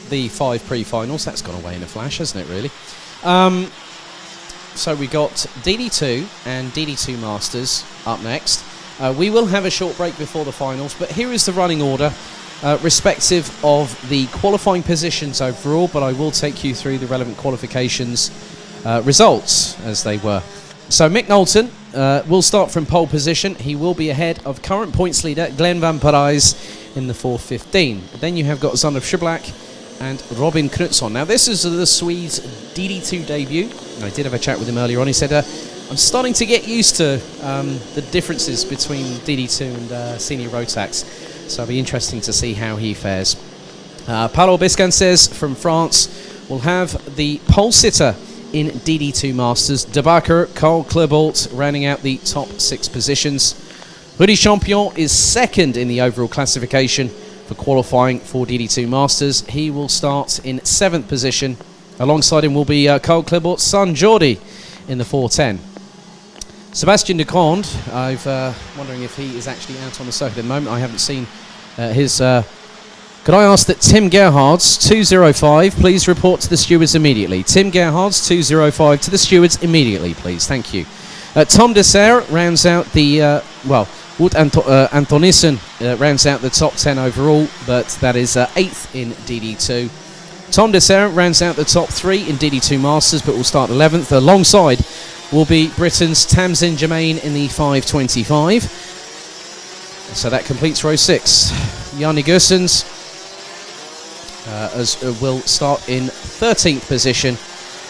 the 5 pre-finals. That's gone away in a flash, hasn't it, really? So we got DD2 and DD2 Masters up next. We will have a short break before the finals, but here is the running order, respective of the qualifying positions overall, but I will take you through the relevant qualifications results as they were. So Mick Knowlton will start from pole position. He will be ahead of current points leader Glenn van Parijs in the 4:15. Then you have got Zandor Schublak and Robin Knutsson. Now this is the Swede's DD2 debut. I did have a chat with him earlier on. He said, I'm starting to get used to the differences between DD2 and senior Rotax. So it'll be interesting to see how he fares. Paulo Biscances from France will have the pole sitter in DD2 Masters. Debacker, Carl Klebold rounding out the top 6 positions. Rudy Champion is second in the overall classification for qualifying for DD2 Masters. He will start in 7th position. Alongside him will be Carl Klebold's son Jordi in the 4:10. Sebastian Deconde, I'm wondering if he is actually out on the circuit at the moment. I haven't seen his... Could I ask that Tim Gerhards, 205, please report to the stewards immediately. Tim Gerhards, 205, to the stewards immediately, please. Thank you. Tom Dessert rounds out the... Wout Antonissen rounds out the top 10 overall, but that is 8th in DD2. Tom Dessert rounds out the top 3 in DD2 Masters, but will start 11th. Alongside will be Britain's Tamsin Germain in the 5:25. So that completes row 6. Janne Gussens will start in 13th position,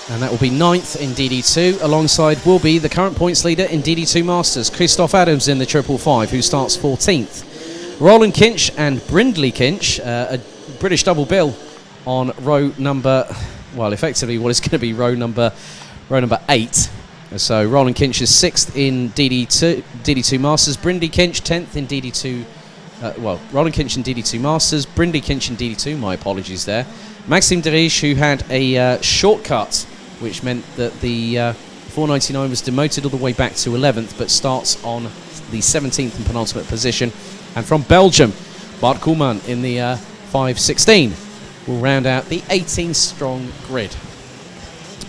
and that will be 9th in DD2. Alongside will be the current points leader in DD2 Masters, Christoph Adams in the 555, who starts 14th. Roland Kinch and Brindley Kinch, a British double bill on row number, well, effectively what is going to be row number 8. So Roland Kinch is 6th in DD2 Masters, Brindley Kinch 10th in DD2. Roland Kinch in DD2 Masters, Brindley Kinch in DD2, my apologies there. Maxime Derige, who had a shortcut, which meant that the 499 was demoted all the way back to 11th, but starts on the 17th and penultimate position. And from Belgium, Bart Koolman in the 5:16 will round out the 18-strong grid.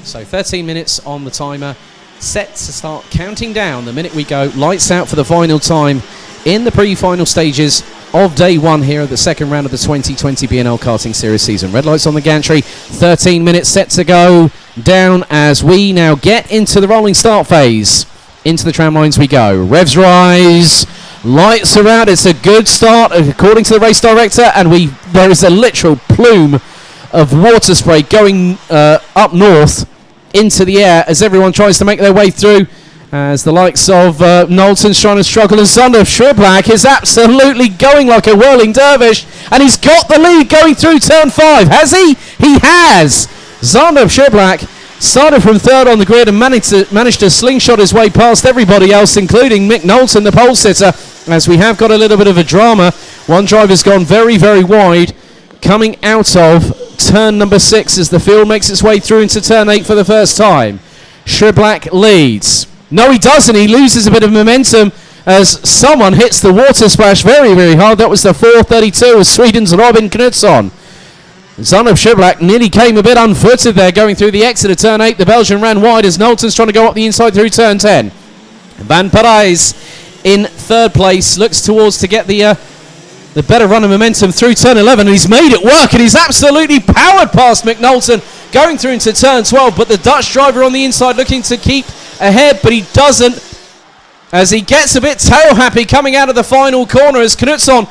So 13 minutes on the timer, set to start counting down the minute we go. Lights out for the final time in the pre-final stages of day 1 here at the second round of the 2020 BNL Karting Series season. Red lights on the gantry, 13 minutes set to go down as we now get into the rolling start phase. Into the tram lines we go. Revs rise, lights are out. It's a good start according to the race director, and there is a literal plume of water spray going up north into the air as everyone tries to make their way through, as the likes of Knowlton's trying to struggle, and Zandor Schublak is absolutely going like a whirling dervish, and he's got the lead going through turn 5. Has he? He has! Zandor Schublak started from 3rd on the grid and managed to slingshot his way past everybody else, including Mick Knowlton, the pole sitter, as we have got a little bit of a drama. One driver's gone very, very wide, coming out of turn number 6 as the field makes its way through into turn 8 for the first time. Schublak leads. No, he doesn't. He loses a bit of momentum as someone hits the water splash very, very hard. That was the 432 of Sweden's Robin Knutsson. Zandor Schublak nearly came a bit unfooted there going through the exit of turn 8. The Belgian ran wide as Knowlton's trying to go up the inside through turn 10. Van Parijs in 3rd place looks towards to get the better run of momentum through turn 11, and he's made it work, and he's absolutely powered past Mick Knowlton going through into turn 12, but the Dutch driver on the inside looking to keep ahead, but he doesn't, as he gets a bit tail happy coming out of the final corner as Knutsson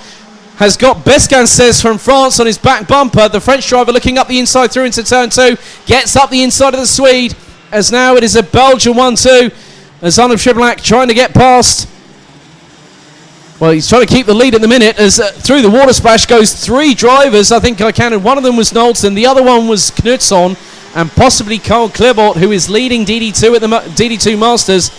has got Bescances from France on his back bumper. The French driver looking up the inside through into turn 2, gets up the inside of the Swede, as now it is a Belgian 1-2 as Zandor Schublak trying to get past. Well, he's trying to keep the lead at the minute as through the water splash goes 3 drivers. I think I counted. One of them was Knowlton, the other one was Knutsson, and possibly Carl Klebold, who is leading DD2 at the DD2 Masters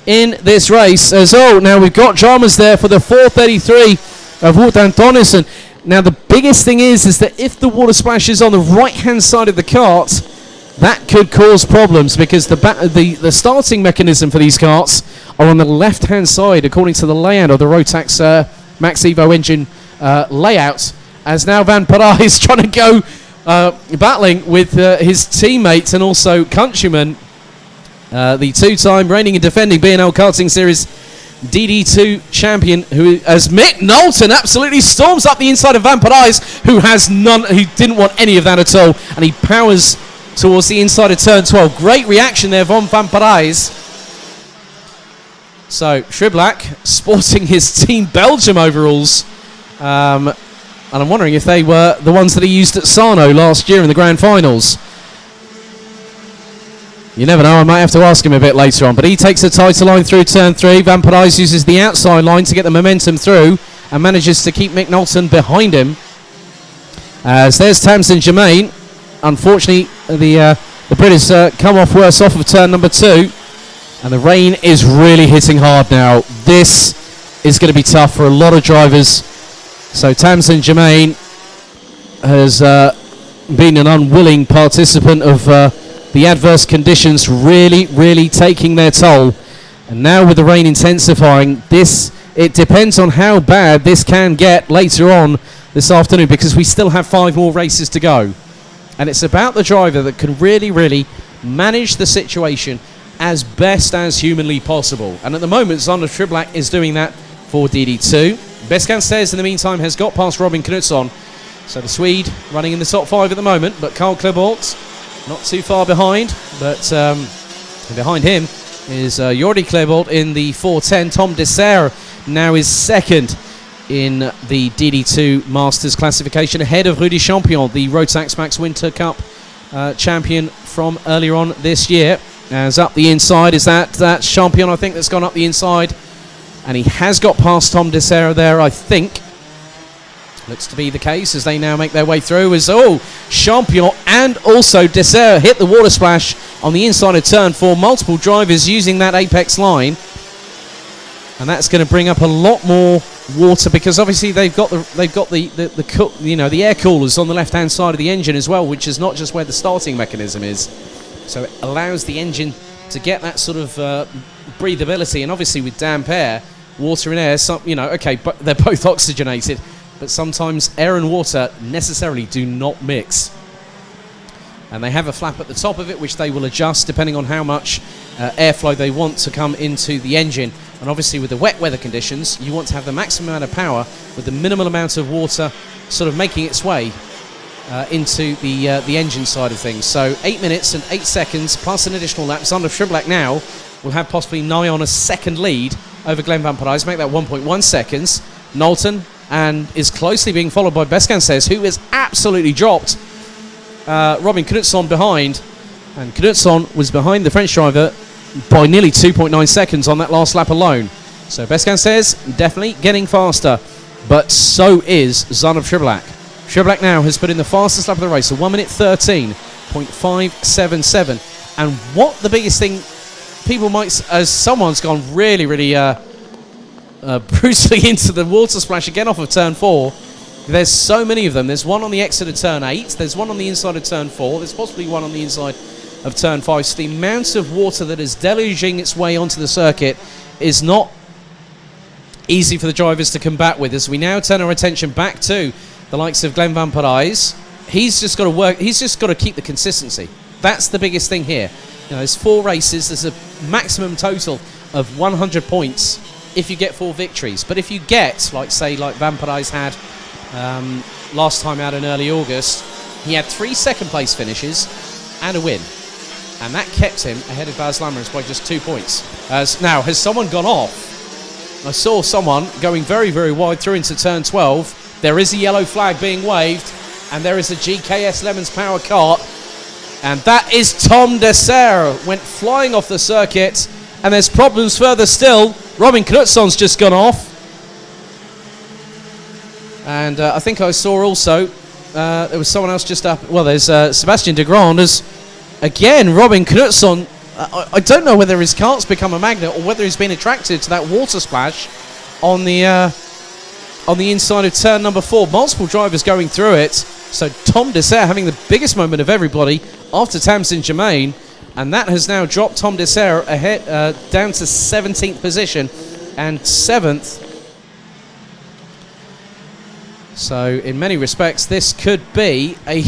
in this race. As now we've got dramas there for the 433 of Wout Antonissen. Now the biggest thing is that if the water splash is on the right-hand side of the kart, that could cause problems, because the starting mechanism for these karts are on the left-hand side, according to the layout of the Rotax Max Evo engine layout. As now Van Parijs is trying to go battling with his teammates and also countrymen. The two-time reigning and defending BNL Karting Series DD2 champion, who, as Mick Knowlton absolutely storms up the inside of Vampire who didn't want any of that at all, and he powers towards the inside of turn 12. Great reaction there from Vampire. So Triblak sporting his Team Belgium overalls, and I'm wondering if they were the ones that he used at Sarno last year in the grand finals. You never know, I might have to ask him a bit later on. But he takes the title line through turn 3. Vampire uses the outside line to get the momentum through and manages to keep Mick Knowlton behind him. As there's Tamsin Germain. Unfortunately, the British come off worse off of turn number 2. And the rain is really hitting hard now. This is going to be tough for a lot of drivers. So Tamsin Germain has been an unwilling participant of the adverse conditions really taking their toll. And now with the rain intensifying, it depends on how bad this can get later on this afternoon, because we still have 5 more races to go. And it's about the driver that can really manage the situation as best as humanly possible. And at the moment, Zander Triblak is doing that for DD2. Beskan Says in the meantime has got past Robin Knutsson. So the Swede running in the top 5 at the moment, but Carl Klebold not too far behind, but behind him is Jordi Klebold in the 410. Tom Dessert now is second in the DD2 Masters classification, ahead of Rudy Champion, the Rotax Max Winter Cup champion from earlier on this year. As up the inside is that Champion, I think, that's gone up the inside, and he has got past Tom Dessert there, I think. Looks to be the case as they now make their way through. As Champion and also Dessert hit the water splash on the inside of turn 4. Multiple drivers using that apex line, and that's going to bring up a lot more water, because obviously they've got the air coolers on the left hand side of the engine as well, which is not just where the starting mechanism is. So it allows the engine to get that sort of breathability, and obviously with damp air, water and air, but they're both oxygenated. But sometimes air and water necessarily do not mix. And they have a flap at the top of it, which they will adjust depending on how much airflow they want to come into the engine. And obviously with the wet weather conditions, you want to have the maximum amount of power with the minimal amount of water sort of making its way into the engine side of things. So 8 minutes and 8 seconds plus an additional lap. Zander Triblak now will have possibly nigh on a second lead over Glenn Vampire. Make that 1.1 seconds. Knowlton and is closely being followed by Beskan Says, who has absolutely dropped Robin Knutsson behind. And Knutsson was behind the French driver by nearly 2.9 seconds on that last lap alone. So Beskan Says definitely getting faster, but so is Zander Triblak. Triblak now has put in the fastest lap of the race, a 1 minute 13.577. And what the biggest thing people might, as someone's gone really brutally into the water splash again off of turn 4. There's so many of them. There's one on the exit of turn 8. There's one on the inside of turn 4. There's possibly one on the inside of turn 5. So the amount of water that is deluging its way onto the circuit is not easy for the drivers to combat with. As we now turn our attention back to the likes of Glenn Vampire, he's just got to work. He's just got to keep the consistency. That's the biggest thing here. There's 4 races. There's a maximum total of 100 points if you get 4 victories. But if you get, like Vampire's had last time out in early August, he had 3 second place finishes and a win. And that kept him ahead of Baz Lammers by just 2 points. Now, has someone gone off? I saw someone going very wide through into turn 12. There is a yellow flag being waved, and there is a GKS Lemons Power kart. And that is Tom Dessert. Went flying off the circuit, and there's problems further still. Robin Knutsson's just gone off. And I think I saw also, there was someone else just up. Well, there's Sebastian de Grand. Again, Robin Knutsson, I don't know whether his kart's become a magnet or whether he's been attracted to that water splash on the inside of turn number 4. Multiple drivers going through it. So Tom Dessert having the biggest moment of everybody after Tamsin Germain. And that has now dropped Tom Dessert ahead, down to 17th position and 7th. So in many respects, this could be a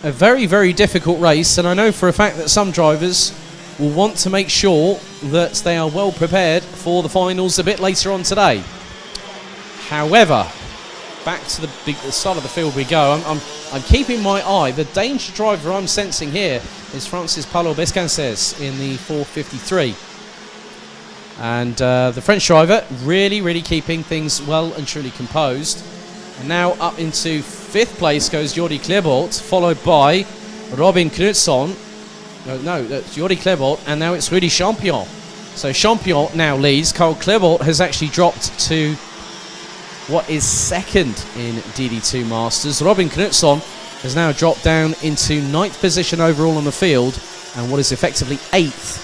a very, very difficult race, and I know for a fact that some drivers will want to make sure that they are well prepared for the finals a bit later on today. However, back to the start of the field we go. I'm keeping my eye. The danger driver I'm sensing here is Francis Paulo Bescancés in the 453. And the French driver really keeping things well and truly composed. And now up into 5th place goes Jordi Kleebold, followed by Robin Knudsen. No, that's Jordi Kleebold, and now it's Rudy Champion. So Champion now leads. Carl Kleebold has actually dropped to what is 2nd in DD2 Masters. Robin Knudsen has now dropped down into 9th position overall on the field, and what is effectively 8th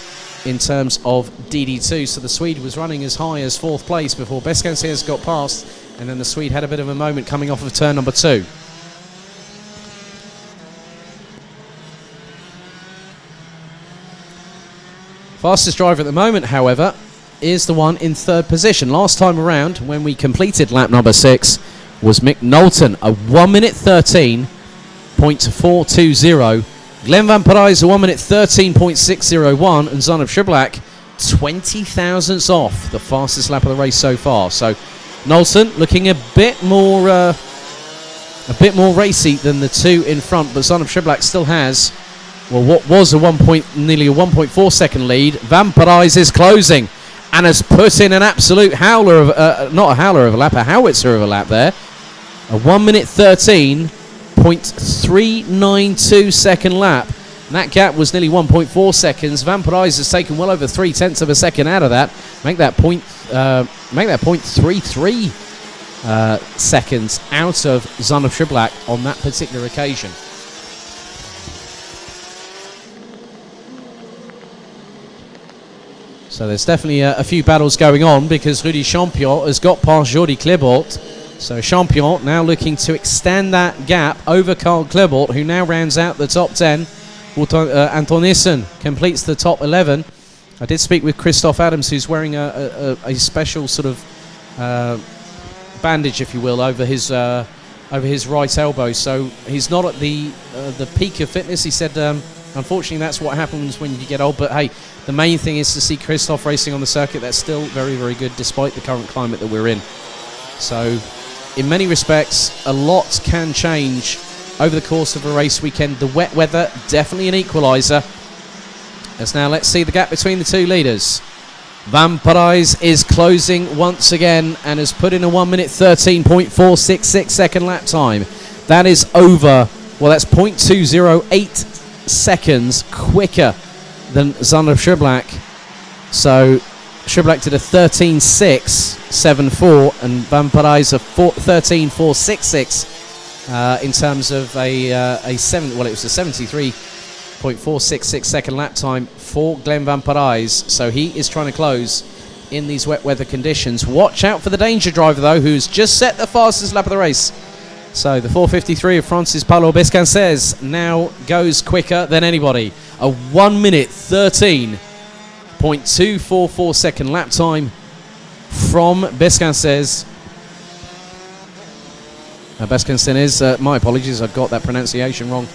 in terms of DD2. So the Swede was running as high as 4th place before Bescancés got past, and then the Swede had a bit of a moment coming off of turn number 2. Fastest driver at the moment, however, is the one in 3rd position. Last time around, when we completed lap number 6, was Mick Knowlton, a 1 minute 13.420. Glenn Van Parijs, a 1 minute 13.601, and Zon of Schiblak, 20 thousandths off the fastest lap of the race so far. So Knowlton looking a bit more racy than the two in front, but Zon of Schiblak still has, well, what was nearly a 1.4 second lead. Van Parijs is closing and has put in an absolute howler of not a howler of a lap, a howitzer of a lap there. A 1 minute 13.392 second lap. And that gap was nearly 1.4 seconds. Van Parijs has taken well over 0.3 of a second out of that. Make that 0.33 seconds out of Zon of Schiblak on that particular occasion. So there's definitely a few battles going on, because Rudy Champion has got past Jordi Kleebold. So Champion now looking to extend that gap over Carl Kleebold, who now rounds out the top 10. Antonissen completes the top 11. I did speak with Christoph Adams, who's wearing a special sort of bandage, if you will, over his right elbow. So he's not at the peak of fitness. He said, unfortunately, that's what happens when you get old. But hey, the main thing is to see Christoph racing on the circuit. That's still very, very good, despite the current climate that we're in. So, in many respects, a lot can change over the course of a race weekend. The wet weather, definitely an equaliser. As now, let's see the gap between the two leaders. Van Parijs is closing once again and has put in a 1 minute 13.466 second lap time. That is over, well, that's 0.208 seconds quicker than Zon of Schiblak. So Schiblak did a 13.674 and Van Parijs a 13.466 in terms of it was a 73.466 second lap time for Glenn Van Parijs. So he is trying to close in these wet weather conditions. Watch out for the danger driver, though, who's just set the fastest lap of the race. So the 453 of Francis Paulo Bescancés now goes quicker than anybody. A 1 minute 13.244 second lap time from Bescancés. Bescancés, my apologies, I got that pronunciation wrong.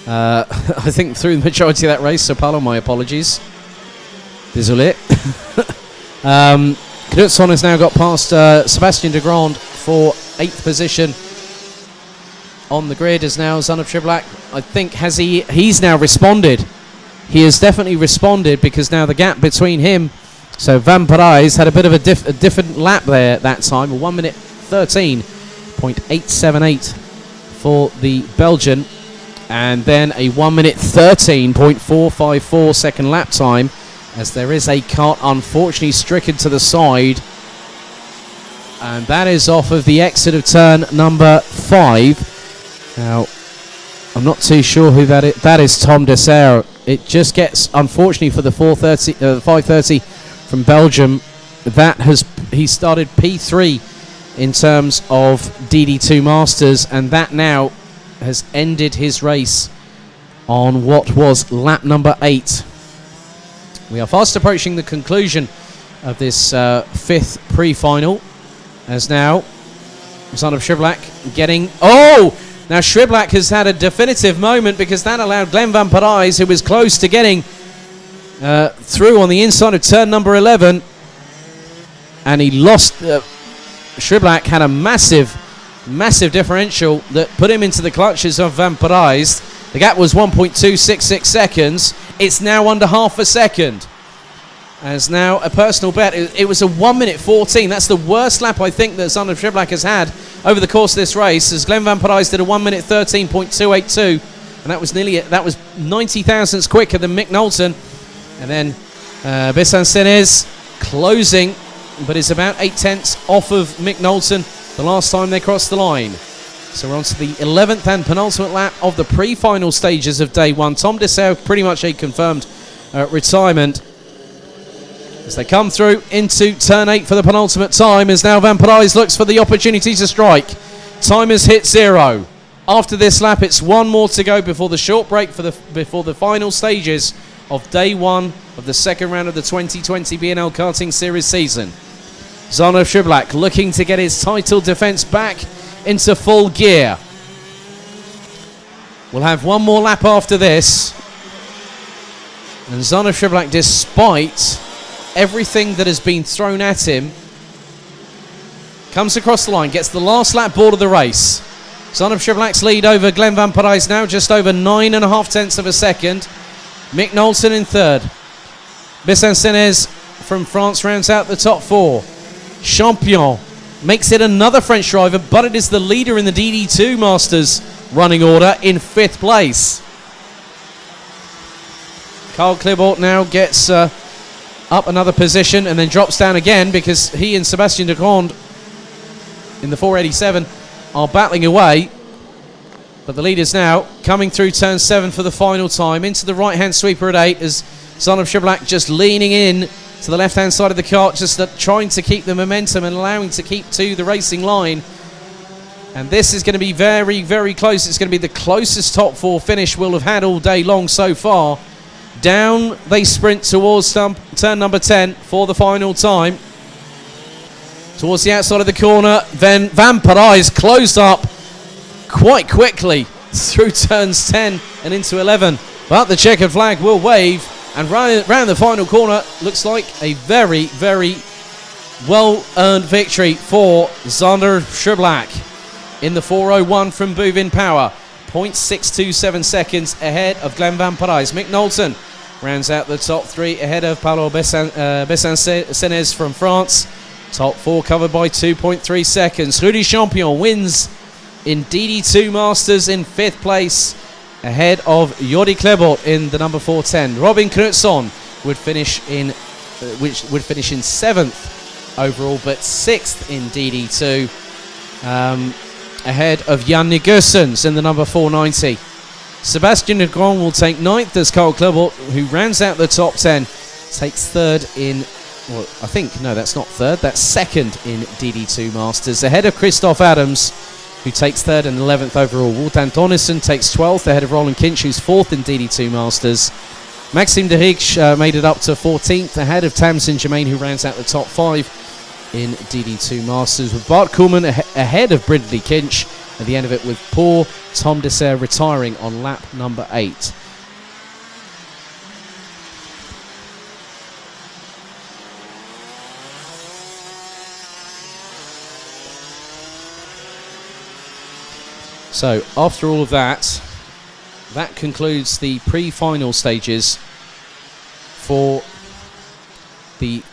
I think through the majority of that race, so Paulo, my apologies. Désolé. Knudsen has now got past Sebastian de Grand for 8th position on the grid. As now Zon of Schiblak, I think, he's now responded. He has definitely responded, because now the gap between him, so Van Parijs had a bit of a different lap there that time, a 1 minute 13.878 for the Belgian, and then a 1 minute 13.454 second lap time, as there is a cart unfortunately stricken to the side, and that is off of the exit of turn number 5. Now, I'm not too sure who that is. That is Tom Dessert. It just gets, unfortunately for the 530 from Belgium, he started P3 in terms of DD2 Masters, and that now has ended his race on what was lap number 8. We are fast approaching the conclusion of this 5th pre-final, as now Zon of Schiblak getting... Oh! Now Shriblack has had a definitive moment because that allowed Glenn Van Parijs, who was close to getting through on the inside of turn number 11, and he lost. Shriblack had a massive differential that put him into the clutches of Van Parijs. The gap was 1.266 seconds. It's now under half a second. As now a personal bet. It was a 1:14. That's the worst lap I think that Sander Shriblack has had over the course of this race, as Glenn Van Parijs did a 1:13.282, and that was 90 thousandths quicker than Mick Knowlton. And then Besancenez closing, but is about 8 tenths off of Mick Knowlton the last time they crossed the line. So we're on to the 11th and penultimate lap of the pre-final stages of day one. Tom Dessau pretty much a confirmed retirement as they come through into turn 8 for the penultimate time, as now Van Parijs looks for the opportunity to strike. Time has hit 0. After this lap, it's one more to go before the short break before the final stages of day one of the second round of the 2020 BNL Karting Series season. Sander Shriblack looking to get his title defence back into full gear. We'll have one more lap after this. And Sander Shriblack, despite everything that has been thrown at him, comes across the line, gets the last lap board of the race. Sander Shriblack's lead over Glenn Van Parijs now just over 9.5 tenths of a second. Mick Knowlton in third. Besancenez from France rounds out the top 4. Champion makes it another French driver, but it is the leader in the DD2 Masters running order in 5th place. Carl Clibort now gets up another position and then drops down again because he and Sebastien de Grande in the 487 are battling away. But the leaders now coming through turn 7 for the final time into the right-hand sweeper at 8, as Sander Shriblack just leaning in to the left-hand side of the kart, just trying to keep the momentum and allowing to keep to the racing line. And this is going to be very, very close. It's going to be the closest top 4 finish we'll have had all day long so far. Down they sprint towards turn number 10 for the final time. Towards the outside of the corner, then Van Parijs closed up quite quickly through turns 10 and into 11. But the checkered flag will wave, and round the final corner looks like a very, very well-earned victory for Sander Shriblack in the 401 from Bouvin Power. 0.627 seconds ahead of Glenn Van Parijs. Mick Knowlton rounds out the top 3 ahead of Paulo Besancenez from France. Top 4 covered by 2.3 seconds. Rudy Champion wins in DD2 Masters in 5th place ahead of Jordi Klebort in the number 410. Robin Knutsson would finish in 7th overall, but 6th in DD2, ahead of Jan Negusens in the number 490. Sebastien Legrand will take 9th as Carl Klebort, who rounds out the top 10, takes 3rd in, well, I think, no, that's not 3rd, that's 2nd in DD2 Masters, ahead of Christoph Adams, who takes 3rd and 11th overall. Wotan Tonneson takes 12th ahead of Roland Kinch, who's 4th in DD2 Masters. Maxime de Higgs made it up to 14th ahead of Tamsin Germain, who rounds out the top 5 in DD2 Masters, with Bart Koolman ahead of Brindley Kinch at the end of it, with poor Tom Dessau retiring on lap number 8. So after all of that, that concludes the pre-final stages for the